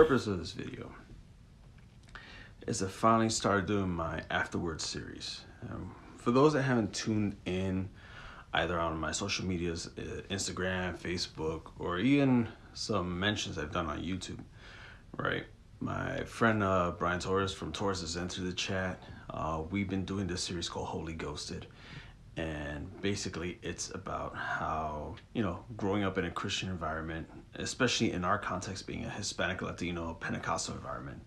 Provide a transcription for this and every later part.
purpose of this video is to finally start doing my Afterward series. For those that haven't tuned in either on my social medias, Instagram, Facebook, or even some mentions I've done on YouTube, right? My friend Brian Torres from Torres has entered the chat. We've been doing this series called Holy Ghosted. And basically it's about how, growing up in a Christian environment, especially in our context being a Hispanic, Latino, Pentecostal environment,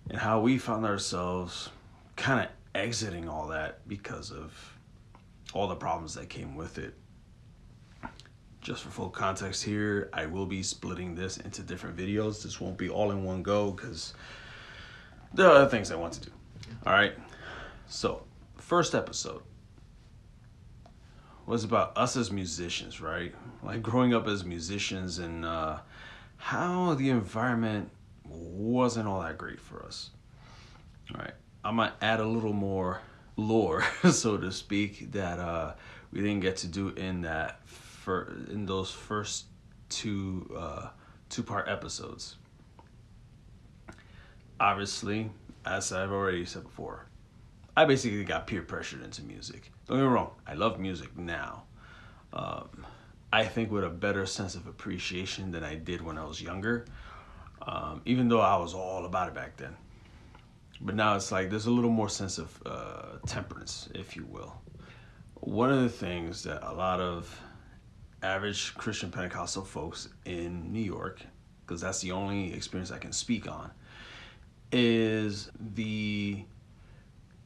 and how we found ourselves kind of exiting all that because of all the problems that came with it. Just for full context here, I will be splitting this into different videos. This won't be all in one go because there are other things I want to do. All right. So, first episode was about us as musicians, right? Like growing up as musicians and how the environment wasn't all that great for us. All right. I'm gonna add a little more lore, so to speak, that we didn't get to do in those first two-part episodes. Obviously, as I've already said before, I basically got peer pressured into music. Don't get me wrong, I love music now. I think with a better sense of appreciation than I did when I was younger, even though I was all about it back then. But now it's like there's a little more sense of temperance, if you will. One of the things that a lot of average Christian Pentecostal folks in New York, because that's the only experience I can speak on, is the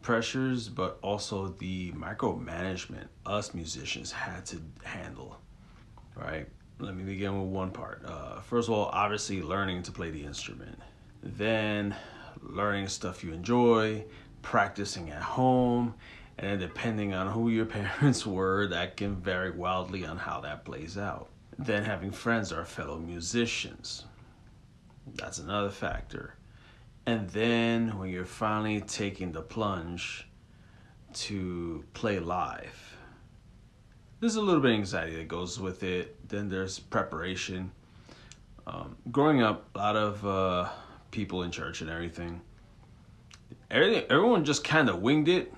pressures, but also the micromanagement us musicians had to handle, right? Let me begin with one part. First of all, obviously learning to play the instrument. Then learning stuff you enjoy, practicing at home, and then depending on who your parents were, that can vary wildly on how that plays out. Then having friends that are fellow musicians. That's another factor. And then when you're finally taking the plunge to play live, there's a little bit of anxiety that goes with it. Then there's preparation. Growing up, a lot of people in church and everything, everyone just kind of winged it.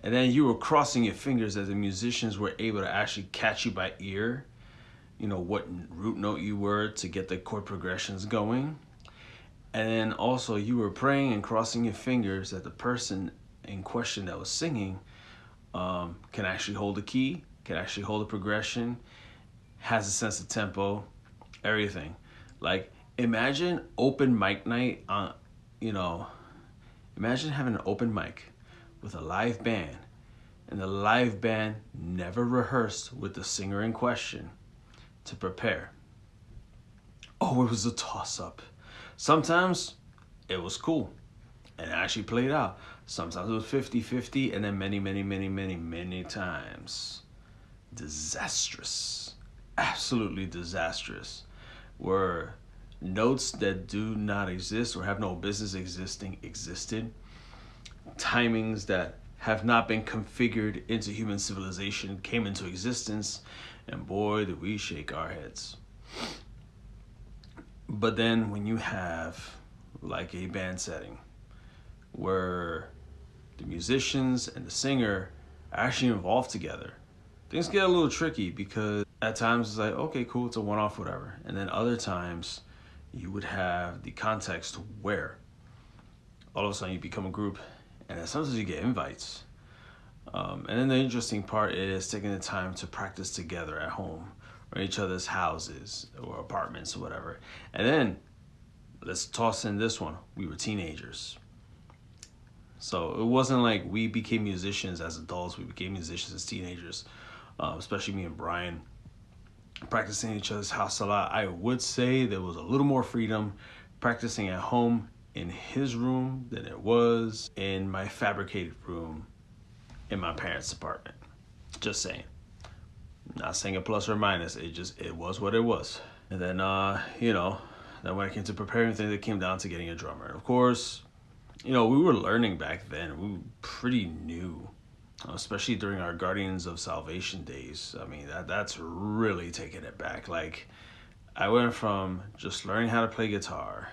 And then you were crossing your fingers as the musicians were able to actually catch you by ear, what root note you were to get the chord progressions going. And then also you were praying and crossing your fingers that the person in question that was singing can actually hold the key, can actually hold the progression, has a sense of tempo, everything. Like, imagine open mic night on, imagine having an open mic with a live band, and the live band never rehearsed with the singer in question to prepare. Oh, it was a toss-up. Sometimes it was cool and actually played out. Sometimes it was 50-50, and then many times disastrous, absolutely disastrous, where notes that do not exist or have no business existing existed, timings that have not been configured into human civilization came into existence, and boy, did we shake our heads. But then when you have like a band setting where the musicians and the singer are actually involved together, things get a little tricky, because at times it's like, okay, cool, it's a one-off, whatever. And then other times you would have the context where all of a sudden you become a group, and then sometimes you get invites. And then the interesting part is taking the time to practice together at home or each other's houses or apartments or whatever. And then let's toss in this one. We were teenagers. So it wasn't like we became musicians as adults. We became musicians as teenagers, especially me and Brian, practicing each other's house a lot. I would say there was a little more freedom practicing at home in his room than it was in my fabricated room in my parents' apartment. Just saying. Not saying a plus or minus. It was what it was. And then, then when it came to preparing things, it came down to getting a drummer. And of course, we were learning back then. We were pretty new, especially during our Guardians of Salvation days. I mean, that's really taking it back. Like, I went from just learning how to play guitar,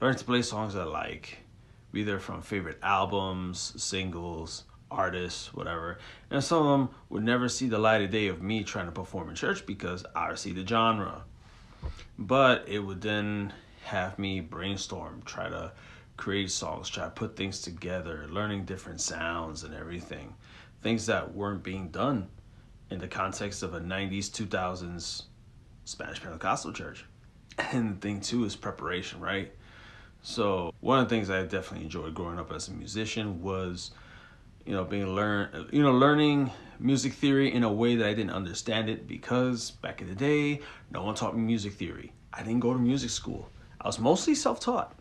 learning to play songs I like, either from favorite albums, singles, artists, whatever. And some of them would never see the light of day of me trying to perform in church because obviously the genre. But it would then have me brainstorm, try to create songs, try to put things together, learning different sounds and everything. Things that weren't being done in the context of a 90s, 2000s Spanish Pentecostal church. And the thing too is preparation, right? So one of the things I definitely enjoyed growing up as a musician was, learning music theory in a way that I didn't understand it, because back in the day, no one taught me music theory. I didn't go to music school. I was mostly self-taught.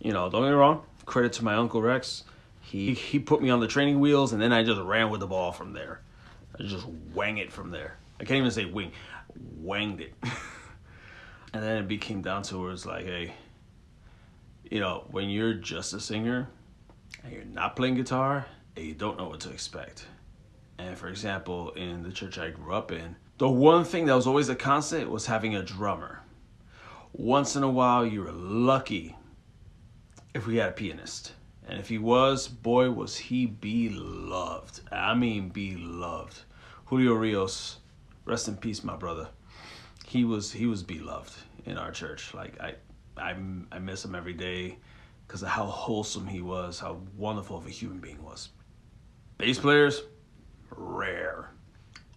Don't get me wrong, credit to my Uncle Rex. He put me on the training wheels, and then I just ran with the ball from there. I just wang it from there. I can't even say wing. Wanged it. And then it became down to where it's like, hey, when you're just a singer and you're not playing guitar, and you don't know what to expect. And for example, in the church I grew up in, the one thing that was always a constant was having a drummer. Once in a while, you were lucky if we had a pianist. And if he was, boy, was he beloved. I mean, beloved. Julio Rios, rest in peace, my brother. He was beloved in our church. Like I miss him every day because of how wholesome he was, how wonderful of a human being he was. Bass players, rare.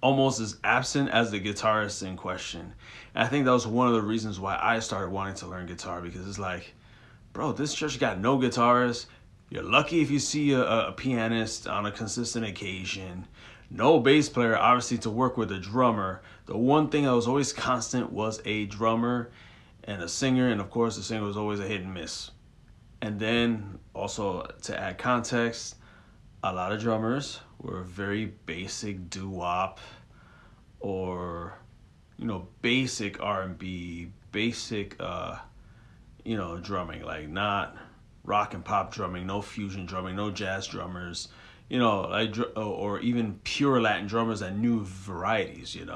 Almost as absent as the guitarist in question. And I think that was one of the reasons why I started wanting to learn guitar, because it's like, bro, this church got no guitarists. You're lucky if you see a pianist on a consistent occasion. No bass player, obviously, to work with a drummer. The one thing that was always constant was a drummer and a singer. And of course, the singer was always a hit and miss. And then also to add context, a lot of drummers were very basic doo-wop or, basic R&B, basic, drumming, like not rock and pop drumming, no fusion drumming, no jazz drummers, or even pure Latin drummers that knew varieties, It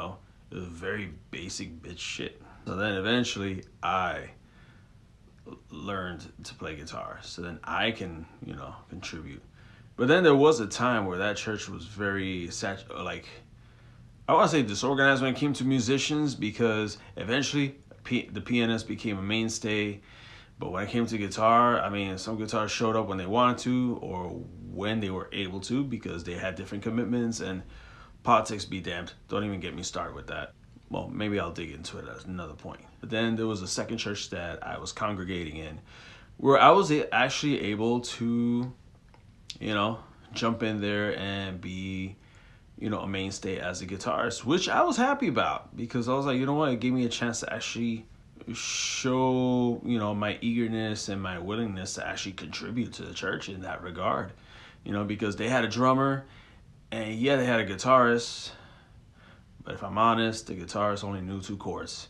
was very basic bitch shit. So then eventually I learned to play guitar so then I can, contribute. But then there was a time where that church was very, I want to say disorganized when it came to musicians, because eventually the pianist became a mainstay. But when it came to guitar, I mean, some guitars showed up when they wanted to or when they were able to, because they had different commitments, and politics be damned. Don't even get me started with that. Well, maybe I'll dig into it at another point. But then there was a second church that I was congregating in where I was actually able to, jump in there and be, a mainstay as a guitarist, which I was happy about, because I was like, you know what, it gave me a chance to actually show, my eagerness and my willingness to actually contribute to the church in that regard, because they had a drummer and yeah, they had a guitarist, but if I'm honest, the guitarist only knew two chords,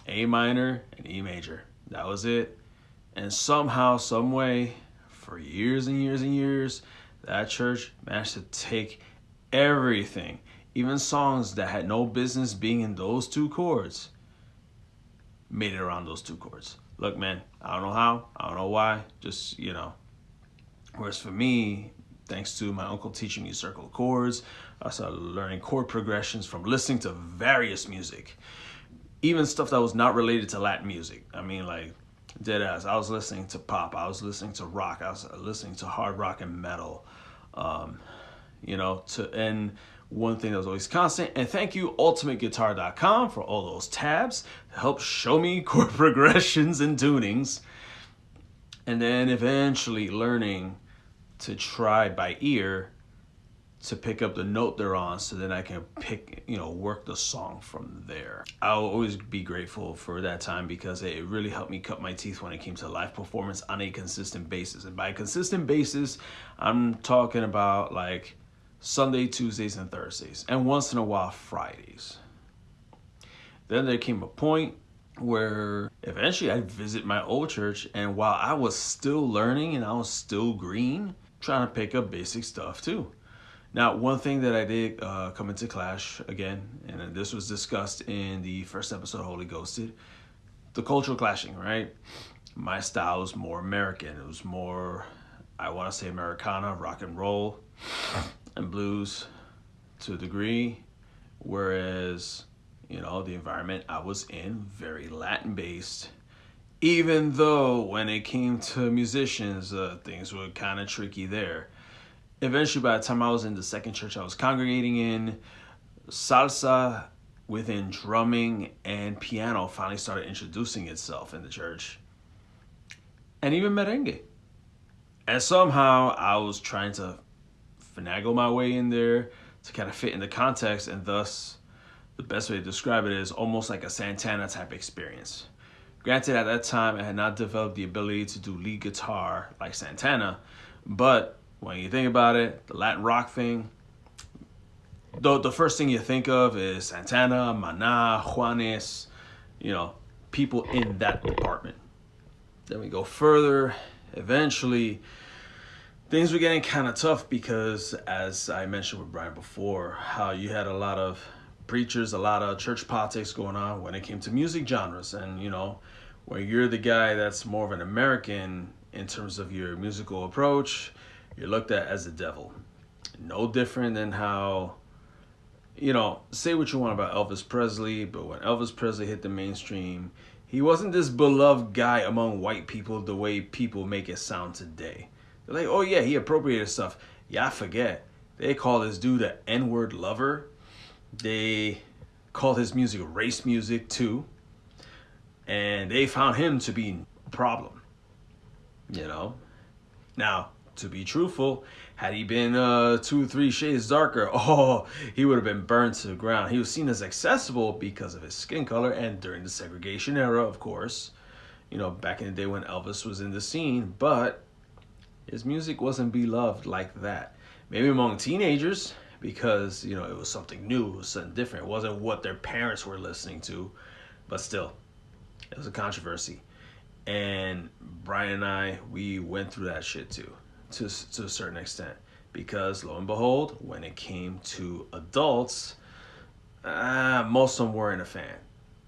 A minor and E major. That was it. And somehow, some way, for years and years and years, that church managed to take everything, even songs that had no business being in those two chords, made it around those two chords. Look, man, I don't know how, I don't know why, just, Whereas for me, thanks to my uncle teaching me circle chords, I started learning chord progressions from listening to various music, even stuff that was not related to Latin music. I mean, like, dead ass. I was listening to pop, I was listening to rock, I was listening to hard rock and metal, and one thing that was always constant, and thank you ultimateguitar.com for all those tabs to help show me chord progressions and tunings, and then eventually learning to try by ear to pick up the note they're on, so then I can work the song from there. I'll always be grateful for that time, because it really helped me cut my teeth when it came to live performance on a consistent basis. And by consistent basis, I'm talking about like Sunday, Tuesdays, and Thursdays, and once in a while Fridays. Then there came a point where eventually I'd visit my old church, and while I was still learning and I was still green, trying to pick up basic stuff too. Now, one thing that I did come into clash again, and this was discussed in the first episode of Holy Ghosted, the cultural clashing, right? My style was more American. It was more, I want to say Americana, rock and roll, and blues to a degree. Whereas, the environment I was in, very Latin based. Even though when it came to musicians, things were kind of tricky there. Eventually, by the time I was in the second church I was congregating in, salsa within drumming and piano finally started introducing itself in the church. And even merengue. And somehow I was trying to finagle my way in there to kind of fit in the context, and thus the best way to describe it is almost like a Santana type experience. Granted, at that time I had not developed the ability to do lead guitar like Santana, but when you think about it, the Latin rock thing, the first thing you think of is Santana, Maná, Juanes, people in that department. Then we go further. Eventually, things were getting kind of tough because, as I mentioned with Brian before, how you had a lot of preachers, a lot of church politics going on when it came to music genres. And, where you're the guy that's more of an American in terms of your musical approach, you're looked at as the devil. No different than how, say what you want about Elvis Presley, but when Elvis Presley hit the mainstream, he wasn't this beloved guy among white people the way people make it sound today. They're like, oh yeah, he appropriated stuff. Yeah, I forget. They call this dude an N-word lover. They called his music race music too. And they found him to be a problem. Now, to be truthful, had he been 2-3 shades darker, he would have been burned to the ground. He was seen as accessible because of his skin color, and during the segregation era, of course, back in the day when Elvis was in the scene, but his music wasn't beloved like that. Maybe among teenagers, because, it was something new, it was something different. It wasn't what their parents were listening to, but still, it was a controversy. And Brian and I, we went through that shit too, to a certain extent. Because lo and behold, when it came to adults, most of them weren't a fan.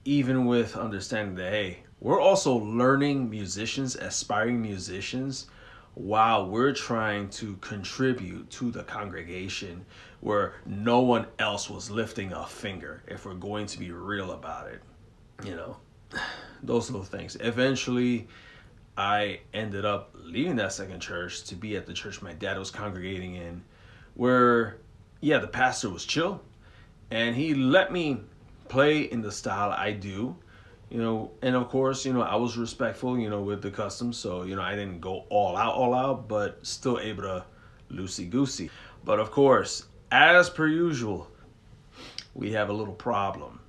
Even with understanding that, hey, we're also learning musicians, aspiring musicians, while we're trying to contribute to the congregation where no one else was lifting a finger, if we're going to be real about it. Those little things. Eventually, I ended up leaving that second church to be at the church my dad was congregating in, where, the pastor was chill, and he let me play in the style I do, and of course, I was respectful, with the customs, so, I didn't go all out, but still able to loosey-goosey. But of course, as per usual, we have a little problem.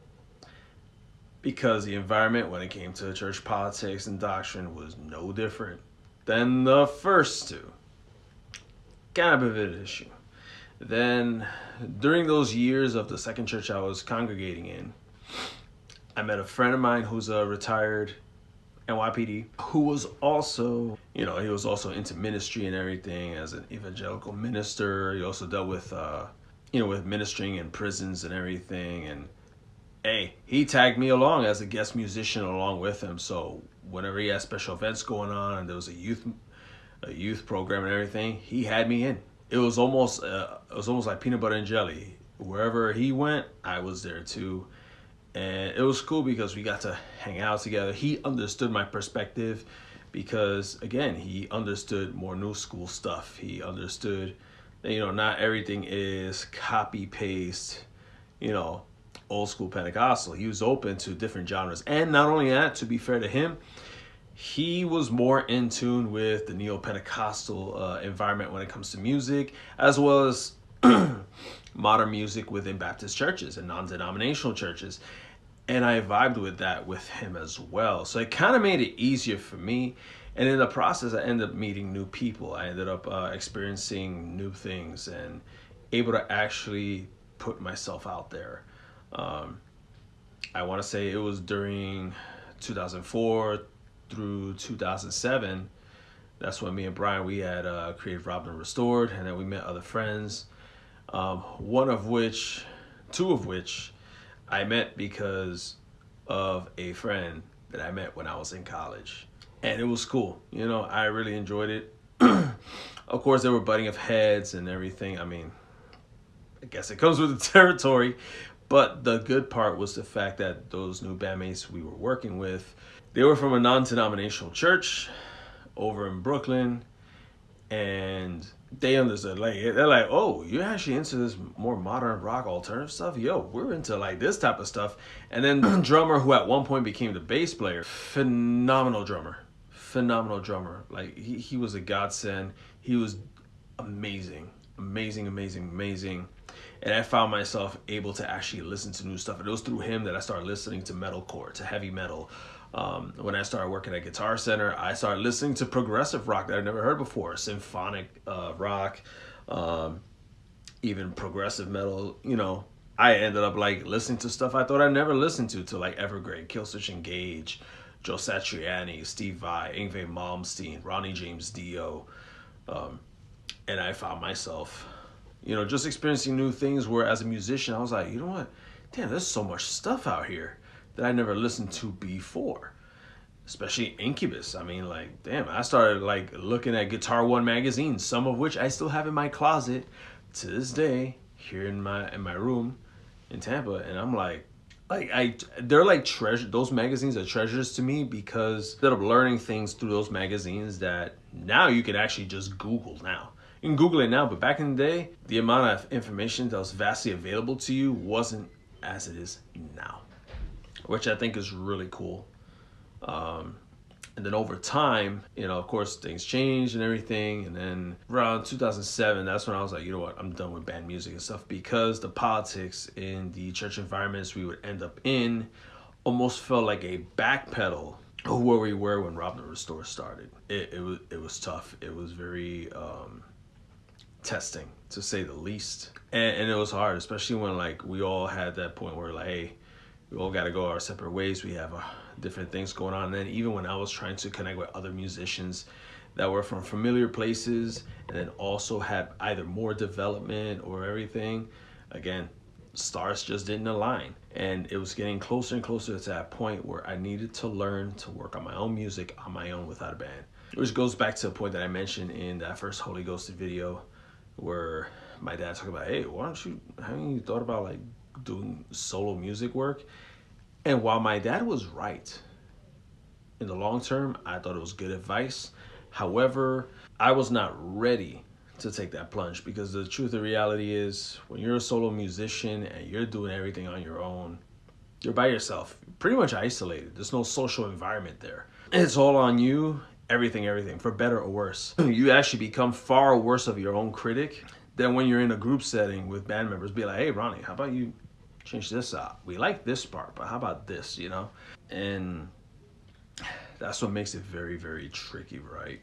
Because the environment when it came to church politics and doctrine was no different than the first two. Kind of a bit of an issue. Then, during those years of the second church I was congregating in, I met a friend of mine who's a retired NYPD, who was also, he was also into ministry and everything as an evangelical minister. He also dealt with, with ministering in prisons and everything. And hey, he tagged me along as a guest musician along with him. So whenever he had special events going on and there was a youth program and everything, he had me in. It was almost like peanut butter and jelly. Wherever he went, I was there too. And it was cool because we got to hang out together. He understood my perspective because, again, he understood more new school stuff. He understood that, not everything is copy paste, old school Pentecostal. He was open to different genres. And not only that, to be fair to him, he was more in tune with the neo-Pentecostal environment when it comes to music, as well as modern music within Baptist churches and non-denominational churches. And I vibed with that with him as well. So it kind of made it easier for me. And in the process, I ended up meeting new people. I ended up experiencing new things and able to actually put myself out there. I want to say it was during 2004 through 2007. That's when me and Brian, we had Creative Robin Restored, and then we met other friends. Two of which I met because of a friend that I met when I was in college. And it was cool. You know, I really enjoyed it. Of course, there were butting of heads and everything. I mean, I guess it comes with the territory. But the good part was the fact that those new bandmates we were working with, they were from a non-denominational church over in Brooklyn. And they understood, like, they're like, oh, you're actually into this more modern rock alternative stuff? Yo, we're into like this type of stuff. And then the drummer, who at one point became the bass player, phenomenal drummer. Like, he was a godsend. He was amazing. And I found myself able to actually listen to new stuff. And it was through him that I started listening to metalcore, to heavy metal. When I started working at Guitar Center, I started listening to progressive rock that I'd never heard before, symphonic rock, even progressive metal. You know, I ended up like listening to stuff I thought I'd never listened to like Evergrey, Killswitch Engage, Joe Satriani, Steve Vai, Yngwie Malmsteen, Ronnie James Dio. And I found myself, you know, just experiencing new things where as a musician, I was like, you know what? Damn, there's so much stuff out here that I never listened to before, especially Incubus. I mean, like, damn, I started like looking at Guitar One magazine, some of which I still have in my closet to this day here in my room in Tampa, and I'm like they're like treasure. Those magazines are treasures to me because instead of learning things through those magazines that now you can actually just Google now. You can Google it now, but back in the day, the amount of information that was vastly available to you wasn't as it is now, which I think is really cool. And then over time, you know, of course, things changed and everything. And then around 2007, that's when I was like, you know what, I'm done with band music and stuff, because the politics in the church environments we would end up in almost felt like a backpedal of where we were when Rob the Restorer started. It was tough. It was very testing, to say the least. And it was hard, especially when like we all had that point where like, hey, we all got to go our separate ways. We have different things going on. And then even when I was trying to connect with other musicians that were from familiar places and then also had either more development or everything, again, stars just didn't align. And it was getting closer and closer to that point where I needed to learn to work on my own music on my own without a band. Which goes back to a point that I mentioned in that first Holy Ghost video where my dad talked about, hey, haven't you thought about like doing solo music work? And while my dad was right, in the long term, I thought it was good advice. However, I was not ready to take that plunge, because the truth of the reality is when you're a solo musician and you're doing everything on your own, you're by yourself, pretty much isolated. There's no social environment there. It's all on you, everything, for better or worse. You actually become far worse of your own critic than when you're in a group setting with band members. Be like, hey, Ronnie, how about you change this out? We like this part, but how about this, you know? And that's what makes it very, very tricky, right?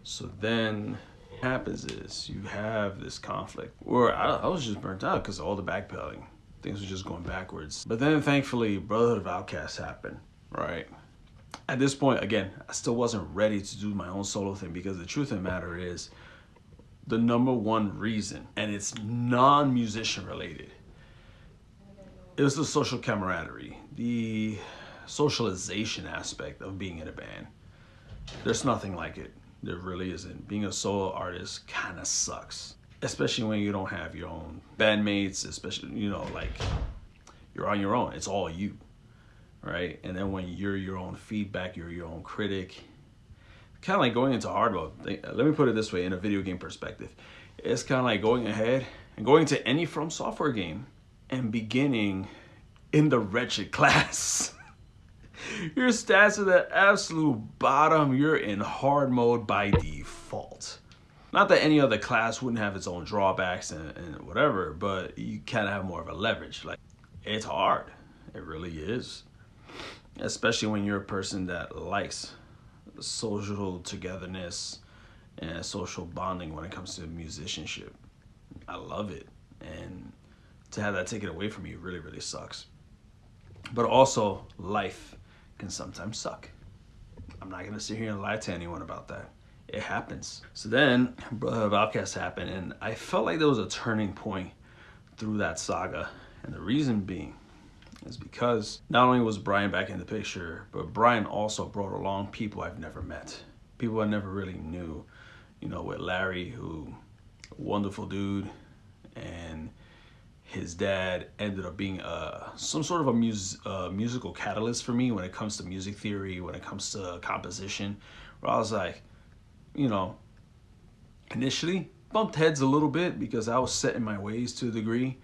So then what happens is you have this conflict where I was just burnt out because of all the backpedaling. Things were just going backwards. But then thankfully, Brotherhood of Outcasts happened, right? At this point, again, I still wasn't ready to do my own solo thing, because the truth of the matter is the number one reason, and it's non-musician related, it was the social camaraderie, the socialization aspect of being in a band. There's nothing like it. There really isn't. Being a solo artist kind of sucks, especially when you don't have your own bandmates, especially, you know, like you're on your own. It's all you, right? And then when you're your own feedback, you're your own critic, kind of like going into hard mode. Let me put it this way, in a video game perspective. It's kind of like going ahead and going to any From Software game and beginning in the wretched class. Your stats are the absolute bottom. You're in hard mode by default. Not that any other class wouldn't have its own drawbacks and whatever, but you kind of have more of a leverage. Like, it's hard. It really is. Especially when you're a person that likes social togetherness and social bonding when it comes to musicianship. I love it. And to have that taken away from you really, really sucks. But also, life can sometimes suck. I'm not going to sit here and lie to anyone about that. it happens. So then Brotherhood of Outcasts happened, and I felt like there was a turning point through that saga. And the reason being is because not only was Brian back in the picture, but Brian also brought along people I've never met, people I never really knew. You know, with Larry, who, wonderful dude, and his dad ended up being some sort of a musical catalyst for me when it comes to music theory, when it comes to composition, where I was like, you know, initially bumped heads a little bit because I was set in my ways to a degree,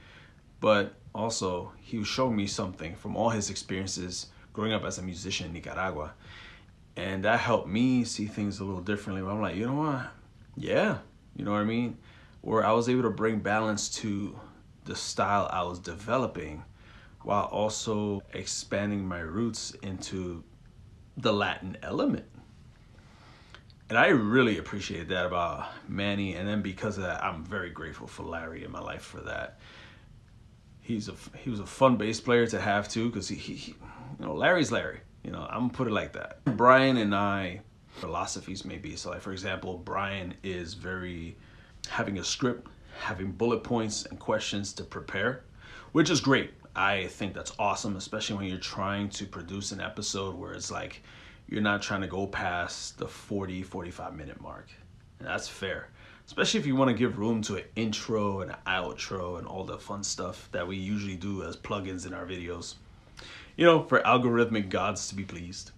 but also he was showing me something from all his experiences growing up as a musician in Nicaragua. And that helped me see things a little differently. Where I'm like, you know what? Yeah, you know what I mean? Where I was able to bring balance to the style I was developing while also expanding my roots into the Latin element. And I really appreciate that about Manny. And then because of that, I'm very grateful for Larry in my life for that. He was a fun bass player to have too, because he you know, Larry's Larry. You know, I'm gonna put it like that. Brian and I, philosophies maybe. So like, for example, Brian is very having a script, having bullet points and questions to prepare, which is great. I think that's awesome, especially when you're trying to produce an episode where it's like, you're not trying to go past the 45 minute mark. And that's fair, especially if you want to give room to an intro and an outro and all the fun stuff that we usually do as plugins in our videos, you know, for algorithmic gods to be pleased.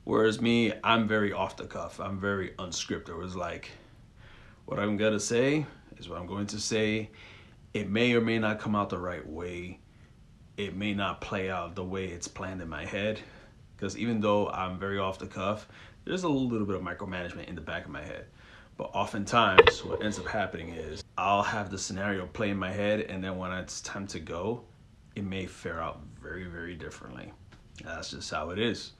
Whereas me, I'm very off the cuff. I'm very unscripted. It was like, what I'm gonna say is what I'm going to say. It may or may not come out the right way. It may not play out the way it's planned in my head. Because even though I'm very off the cuff, there's a little bit of micromanagement in the back of my head. But oftentimes what ends up happening is I'll have the scenario play in my head, and then when it's time to go, it may fare out very, very differently. That's just how it is,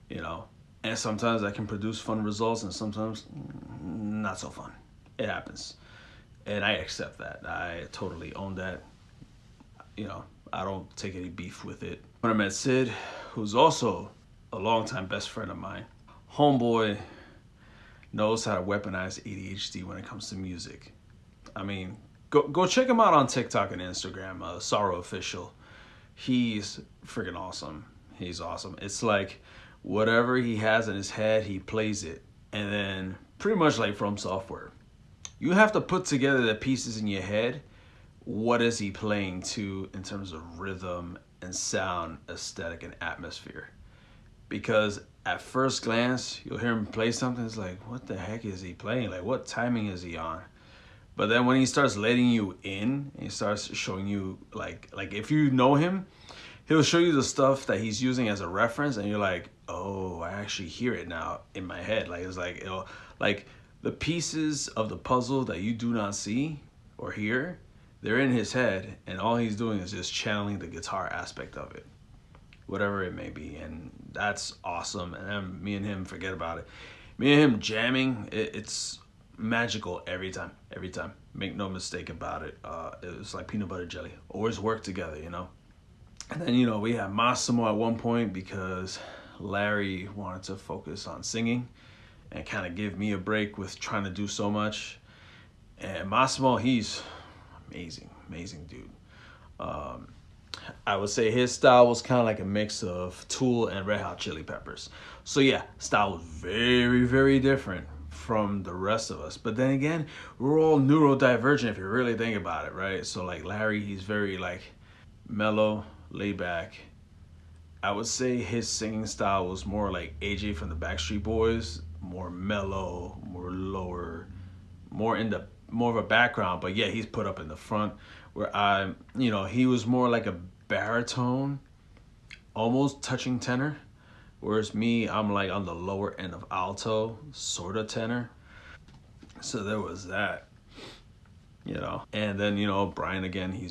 you know. And sometimes I can produce fun results, and sometimes not so fun. It happens. And I accept that. I totally own that. You know, I don't take any beef with it. When I met Sid, who's also a longtime best friend of mine, homeboy knows how to weaponize ADHD when it comes to music. I mean, go check him out on TikTok and Instagram, Sorrow Official. He's freaking awesome. He's awesome. It's like whatever he has in his head, he plays it. And then pretty much like From Software, you have to put together the pieces in your head. What is he playing to in terms of rhythm and sound, aesthetic, and atmosphere? Because at first glance, you'll hear him play something, it's like, what the heck is he playing? Like, what timing is he on? But then when he starts letting you in, and he starts showing you, like if you know him, he'll show you the stuff that he's using as a reference, and you're like, oh, I actually hear it now in my head. Like, it's like, you know, like the pieces of the puzzle that you do not see or hear, they're in his head, and all he's doing is just channeling the guitar aspect of it, whatever it may be. And that's awesome. And then me and him, forget about it. Me and him jamming, it's magical every time. Make no mistake about it. It was like peanut butter jelly. Always work together, you know. And then, you know, we had Massimo at one point because Larry wanted to focus on singing and kind of give me a break with trying to do so much. And Massimo, he's amazing dude. I would say his style was kind of like a mix of Tool and Red Hot Chili Peppers. So yeah, style was very, very different from the rest of us. But then again, we're all neurodivergent if you really think about it, right? So like Larry, he's very like mellow, laid back. I would say his singing style was more like AJ from the Backstreet Boys, more mellow, more lower, more of a background, but yeah, he's put up in the front. Where you know, he was more like a baritone, almost touching tenor, whereas me, I'm like on the lower end of alto, sort of tenor. So there was that, you know. And then, you know, Brian again, he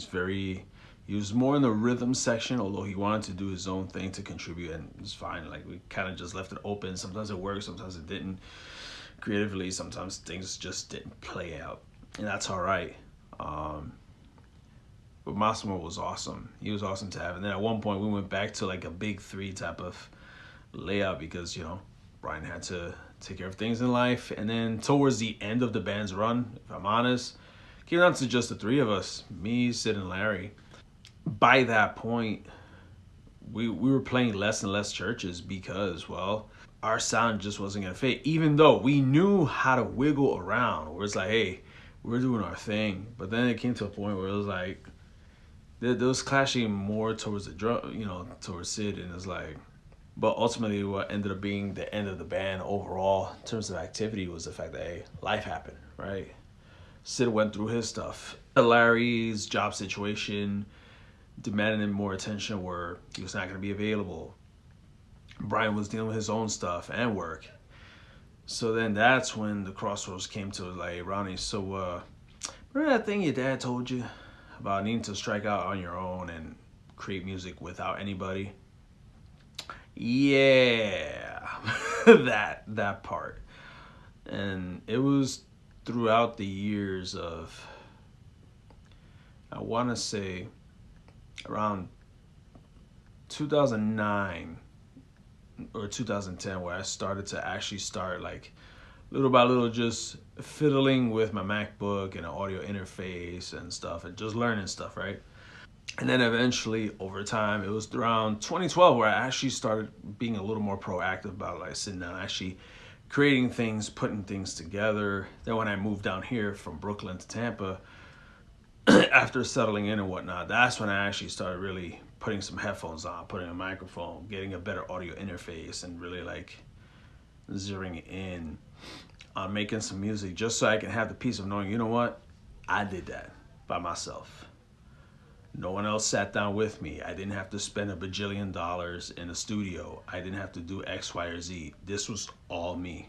was more in the rhythm section, although he wanted to do his own thing to contribute, and it's fine. Like, we kind of just left it open. Sometimes it worked, sometimes it didn't. Creatively, sometimes things just didn't play out, and that's all right. But Massimo was awesome. He was awesome to have. And then at one point we went back to like a big three type of layout because, you know, Brian had to take care of things in life. And then towards the end of the band's run, if I'm honest, it came down to just the three of us, me, Sid, and Larry. By that point, we were playing less and less churches because, well, our sound just wasn't going to fit. Even though we knew how to wiggle around, where it's like, hey, we're doing our thing. But then it came to a point where it was like, there was clashing more towards the drum, towards Sid, and it's like, but ultimately what ended up being the end of the band overall in terms of activity was the fact that, hey, life happened, right? Sid went through his stuff. Larry's job situation demanded more attention where he was not going to be available. Brian was dealing with his own stuff and work. So then that's when the crossroads came to, like, Ronnie, so remember that thing your dad told you about needing to strike out on your own and create music without anybody? Yeah, that part. And it was throughout the years of, I want to say, around 2009 or 2010 where I started to actually start, like, little by little just fiddling with my MacBook and an audio interface and stuff and just learning stuff, right? And then eventually over time, it was around 2012 where I actually started being a little more proactive about, like, sitting down, actually creating things, putting things together. Then when I moved down here from Brooklyn to Tampa, after settling in and whatnot, that's when I actually started really putting some headphones on, putting a microphone, getting a better audio interface, and really, like, zeroing in on making some music just so I can have the peace of knowing, you know what, I did that by myself. No one else sat down with me. I didn't have to spend $1 bajillion in a studio. I didn't have to do X, Y, or Z. This was all me.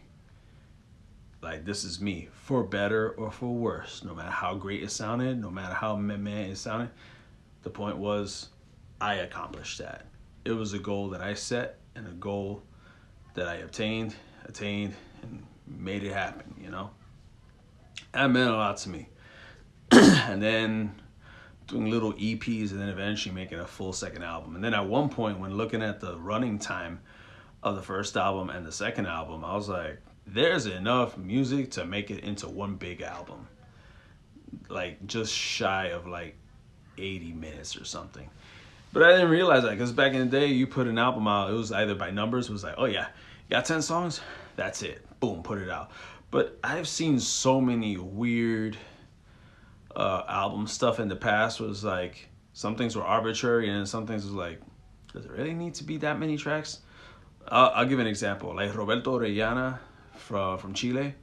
Like, this is me, for better or for worse. No matter how great it sounded, no matter how meh it sounded, the point was I accomplished that. It was a goal that I set and a goal that I attained, and made it happen, That meant a lot to me. And then doing little EPs and then eventually making a full second album. And then at one point, when looking at the running time of the first album and the second album, I was like, there's enough music to make it into one big album. Like, just shy of, like, 80 minutes or something. But I didn't realize that, because back in the day, you put an album out, it was either by numbers, it was like, oh yeah, you got 10 songs? That's it. Boom, put it out. But I've seen so many weird album stuff in the past was like, some things were arbitrary and some things was like, does it really need to be that many tracks? I'll give an example. Like Roberto Orellana from Chile,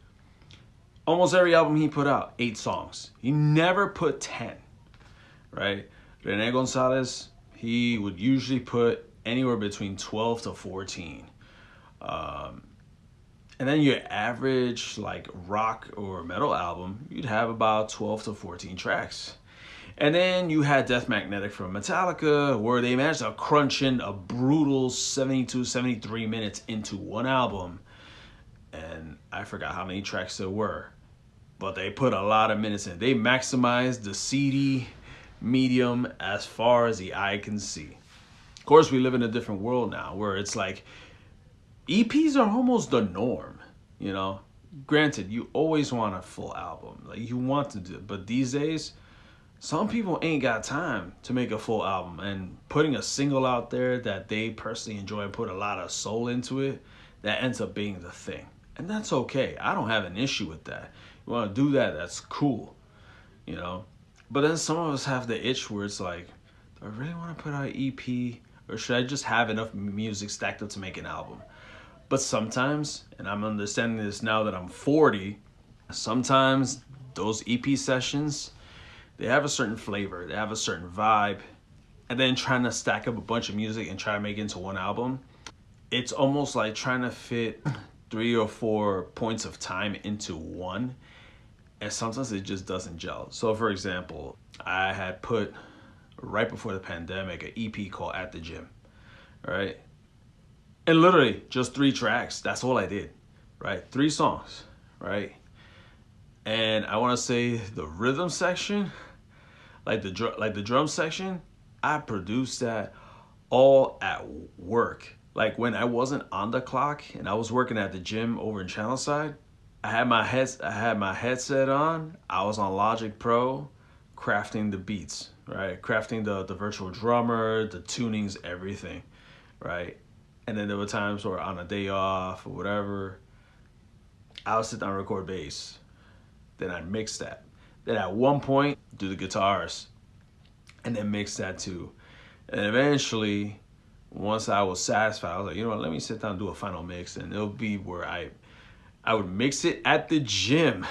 almost every album he put out, 8 songs. He never put 10, right? Rene Gonzalez, he would usually put anywhere between 12 to 14. And then your average, like, rock or metal album, you'd have about 12 to 14 tracks. And then you had Death Magnetic from Metallica, where they managed to crunch in a brutal 72, 73 minutes into one album. And I forgot how many tracks there were, but they put a lot of minutes in. They maximized the CD medium as far as the eye can see. Of course, we live in a different world now where it's like, EPs are almost the norm, Granted, you always want a full album. Like, you want to do it. But these days, some people ain't got time to make a full album. And putting a single out there that they personally enjoy and put a lot of soul into it, that ends up being the thing. And that's okay. I don't have an issue with that. You want to do that, that's cool, But then some of us have the itch where it's like, do I really want to put out an EP? Or should I just have enough music stacked up to make an album? But sometimes, and I'm understanding this now that I'm 40, sometimes those EP sessions, they have a certain flavor, they have a certain vibe, and then trying to stack up a bunch of music and try to make it into one album, it's almost like trying to fit 3 or 4 points of time into one, and sometimes it just doesn't gel. So for example, I had put, right before the pandemic, an EP called At the Gym, right? And literally just 3 tracks. That's all I did, right? 3 songs, right? And I want to say the rhythm section, like the drum section, I produced that all at work. Like when I wasn't on the clock and I was working at the gym over in Channelside, I had my headset on. I was on Logic Pro, crafting the beats, right? Crafting the virtual drummer, the tunings, everything, right? And then there were times where on a day off or whatever, I would sit down and record bass. Then I'd mix that. Then at one point, do the guitars, and then mix that too. And eventually, once I was satisfied, I was like, you know what, let me sit down and do a final mix. And it'll be where I would mix it at the gym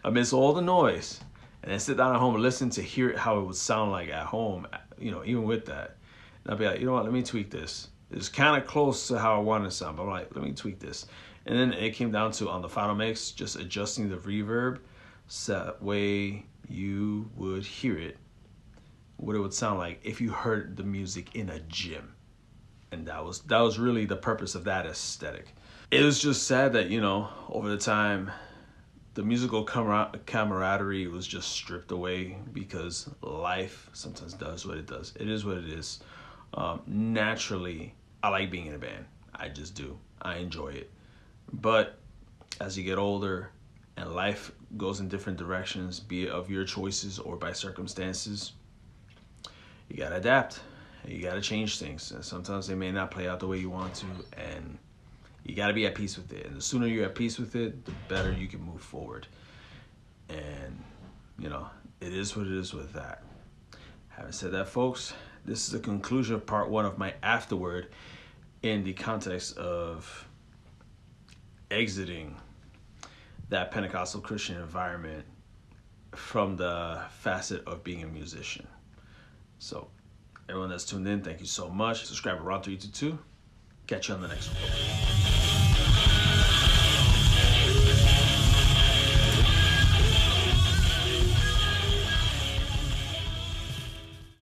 amidst all the noise. And then sit down at home and listen to hear it how it would sound like at home, you know, even with that. And I'd be like, you know what, let me tweak this. It's kind of close to how I want it to sound, but I'm like, let me tweak this. And then it came down to, on the final mix, just adjusting the reverb so that way you would hear it, what it would sound like if you heard the music in a gym. And that was really the purpose of that aesthetic. It was just sad that, you know, over the time, the musical camaraderie was just stripped away because life sometimes does what it does. It is what it is. Naturally, I like being in a band. I just do. I enjoy it. But as you get older and life goes in different directions, be it of your choices or by circumstances, you gotta adapt. You gotta change things. And sometimes they may not play out the way you want to, and you gotta be at peace with it. And the sooner you're at peace with it, the better you can move forward. And, you know, it is what it is with that. Having said that, folks, this is the conclusion of part 1 of my Afterward in the context of exiting that Pentecostal Christian environment from the facet of being a musician. So, everyone that's tuned in, thank you so much. Subscribe around 322. Catch you on the next one.